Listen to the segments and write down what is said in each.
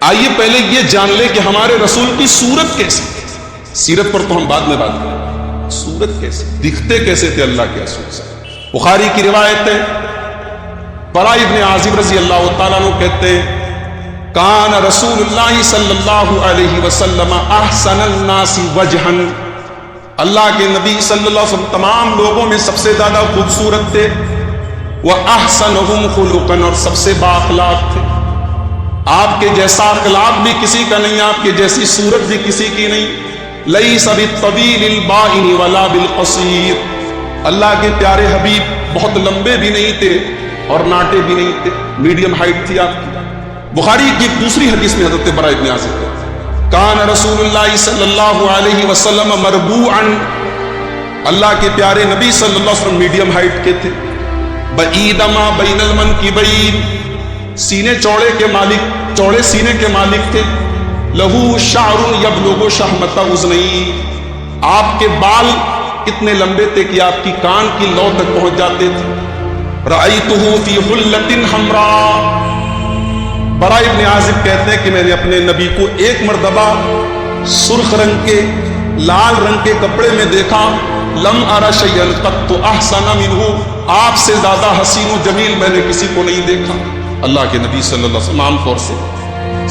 آئیے پہلے یہ جان لے کہ ہمارے رسول کی صورت کیسی ہے. سیرت پر تو ہم بعد میں بات کریں. صورت کیسی, دکھتے کیسے تھے اللہ کے رسول سے. بخاری کی روایت ہے, برا ابن عازب رضی اللہ تعالیٰ عنہ کہتے ہیں کان رسول اللہ صلی اللہ علیہ وسلم احسن الناس وجہا, اللہ کے نبی صلی اللہ علیہ وسلم تمام لوگوں میں سب سے زیادہ خوبصورت تھے. وَأَحْسَنُهُمْ خُلُقًا, اور سب سے با اخلاق تھے. آپ کے جیسا اخلاق بھی کسی کا نہیں, آپ کے جیسی صورت بھی کسی کی نہیں. لَيْسَ بِالطَّوِيلِ الْبَائِنِ وَلَا بِالْقَصِيرِ, اللہ کے پیارے حبیب بہت لمبے بھی نہیں تھے اور ناٹے بھی نہیں تھے, میڈیم ہائٹ تھی آپ کی. بخاری کی دوسری حدیث میں حضرت برا ابن عازب کہتے کان رسول اللہ صلی اللہ علیہ وسلم مربوعا, اللہ کے پیارے نبی صلی اللہ علیہ وسلم میڈیم ہائٹ کے تھے. بعید ما بین المنکبین, سینے چوڑے کے مالک, چوڑے سینے کے مالک تھے. لہو شعر یبلغ شحمۃ اذنیہ, آپ کے بال کتنے لمبے تھے کہ آپ کی کان کی لو تک پہنچ جاتے تھے. رأیتہ فی حلۃ حمراء, برا ابن عازب کہتے ہیں کہ میں نے اپنے نبی کو ایک مرتبہ سرخ رنگ کے, لال رنگ کے کپڑے میں دیکھا. لم ارى شيئا قط احسن منه, آپ سے زیادہ حسین و جمیل میں نے کسی کو نہیں دیکھا. اللہ کے نبی صلی اللہ علیہ وسلم عام طور سے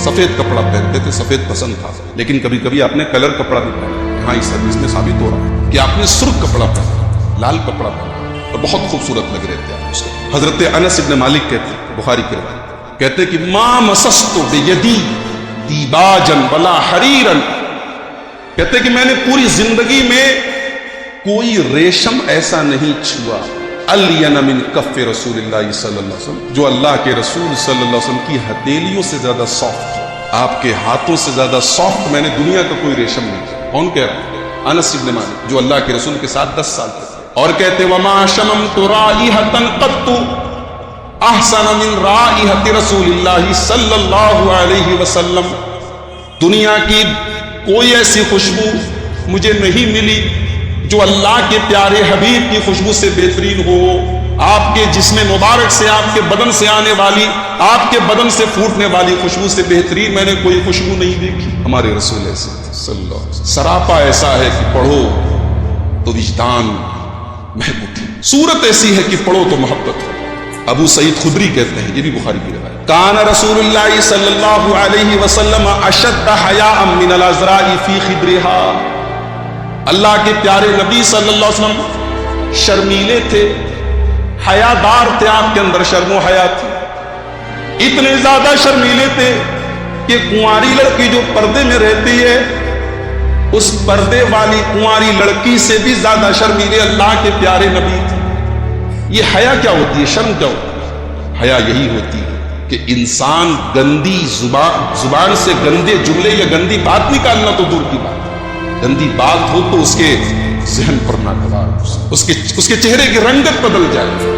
سفید کپڑا پہنتے تھے, سفید پسند تھا, لیکن کبھی کبھی آپ نے کلر کپڑا بھی پہنا. ہاں اس حدیث میں ثابت ہو رہا ہے کہ آپ نے سرخ کپڑا پہنا, لال کپڑا پہنا, اور بہت خوبصورت لگ رہے تھے آپ اس کو. حضرت انس ابن مالک کہتے ہیں, بخاری کے روایت کہتے کہ ما مسست بیدی دیباجا ولا حریرا, کہتے کہ میں نے پوری زندگی میں کوئی ریشم ایسا نہیں چھوا الین من کف رسول اللہ صلی اللہ علیہ وسلم, جو اللہ کے رسول صلی اللہ علیہ وسلم کی ہتھیلیوں سے زیادہ سافٹ, آپ کے ہاتھوں سے زیادہ سافٹ میں نے دنیا کا کوئی ریشم نہیں. کون کہہ رہا ہے؟ انس ابن مالک, جو اللہ کے رسول کے ساتھ 10 سال تھے. اور کہتے وما شممت رائحۃ قط احسن من رائحۃ رسول اللہ صلی اللہ علیہ وسلم, دنیا کی کوئی ایسی خوشبو مجھے نہیں ملی جو اللہ کے پیارے حبیب کی خوشبو سے بہترین ہو. آپ کے جسم مبارک سے, آپ کے بدن سے آنے والی, آپ کے بدن سے پھوٹنے والی خوشبو سے بہترین میں نے کوئی خوشبو نہیں دیکھی. ہمارے رسول ایسے صلی اللہ علیہ وسلم, سراپا ایسا ہے کہ پڑھو تو وجدان محب اٹھے, صورت ایسی ہے کہ پڑھو تو محبت ہو. ابو سعید خدری کہتے ہیں, یہ بھی بخاری کی روایت, کان رسول اللہ صلی اللہ علیہ وسلم اشد حیاء من العذراء فی خدرها, اللہ کے پیارے نبی صلی اللہ علیہ وسلم شرمیلے تھے, حیادار تھے, آپ کے اندر شرم و حیا تھی. اتنے زیادہ شرمیلے تھے کہ کنواری لڑکی جو پردے میں رہتی ہے, اس پردے والی کنواری لڑکی سے بھی زیادہ شرمیلے اللہ کے پیارے نبی تھے. یہ حیا کیا ہوتی ہے, شرم کیا ہوتی ہے؟ حیا یہی ہوتی ہے کہ انسان گندی زبان سے گندے جملے یا گندی بات نکالنا تو دور کی بات, گندی بات ہو تو اس کے ذہن پر ناگوار, اس کے چہرے کی رنگت بدل جائے.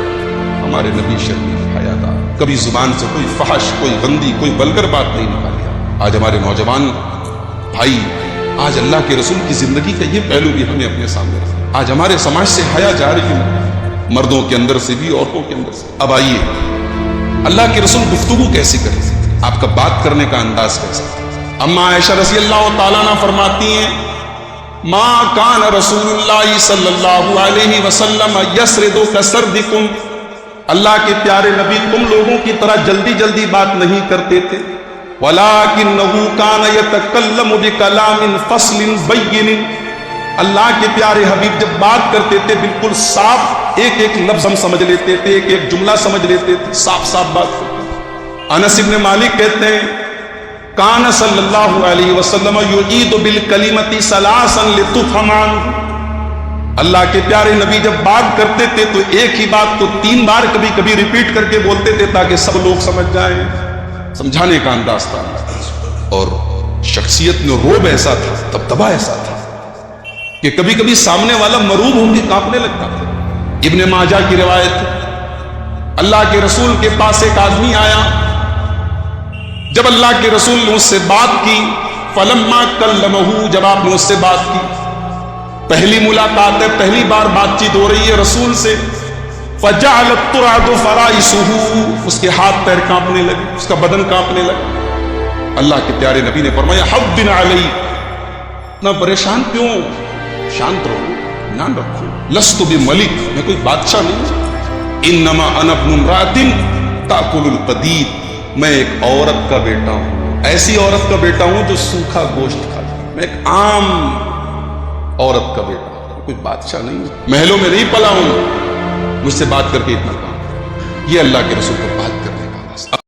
ہمارے نبی شریف حیادار, کبھی زبان سے کوئی فحش, کوئی گندی, کوئی بلگر بات نہیں نکالی. آج ہمارے نوجوان بھائی, آج اللہ کے رسول کی زندگی کا یہ پہلو بھی ہمیں اپنے سامنے رکھا. آج ہمارے سماج سے حیا جا رہی ہے, مردوں کے اندر سے بھی, عورتوں کے اندر سے. اب آئیے اللہ کے رسول گفتگو کیسی کرے, آپ کا بات کرنے کا انداز کیسا. اما عائشہ رضی اللہ تعالیٰ عنہ فرماتی ہیں ما کان رسول اللہ صلی اللہ علیہ وسلم یسرد کسردکم, اللہ کے پیارے نبی تم لوگوں کی طرح جلدی جلدی بات نہیں کرتے تھے. ولکنہ کان یتکلم بکلام فصل بین, اللہ کے پیارے حبیب جب بات کرتے تھے بالکل صاف, ایک ایک لفظ ہم سمجھ لیتے تھے, ایک ایک جملہ سمجھ لیتے تھے, صاف صاف بات کرتے. انس ابن مالک کہتے ہیں کان صلی اللہ علیہ وسلم یعید بالکلمۃ ثلاثا لتفهم عنہ, اللہ کے پیارے نبی جب بات کرتے تھے تو ایک ہی بات کو 3 بار کبھی کبھی ریپیٹ کر کے بولتے تھے تاکہ سب لوگ سمجھ جائیں. سمجھانے کا انداز تھا, اور شخصیت میں روب ایسا تھا, دبدبا ایسا تھا کہ کبھی کبھی سامنے والا مروب ہو کے کانپنے لگتا تھا. ابن ماجہ کی روایت, اللہ کے رسول کے پاس ایک آدمی آیا, جب اللہ کے رسول نے اس سے بات کی, فلما کلمہ, جب آپ نے اس سے بات کی, پہلی ملاقات ہے, پہلی بار بات چیت ہو رہی ہے رسول سے, فجعلت ترعد فرائسہ, اس کے ہاتھ پیر کانپنے لگے, اس کا بدن کانپنے لگا. اللہ کے پیارے نبی نے فرمایا حبن علی، نہ پریشان کیوں، شانت رہو، نام رکھو، لست بملک، میں کوئی بادشاہ نہیں، انما انا ابن امرأۃ تاکل القدید، میں ایک عورت کا بیٹا ہوں، ایسی عورت کا بیٹا ہوں جو سوکھا گوشت کھاتی، میں ایک عام عورت کا بیٹا ہوں، کوئی بادشاہ نہیں، محلوں میں نہیں پلا ہوں، مجھ سے بات کر کے اتنا کام، یہ اللہ کے رسول کو بات کرنے کا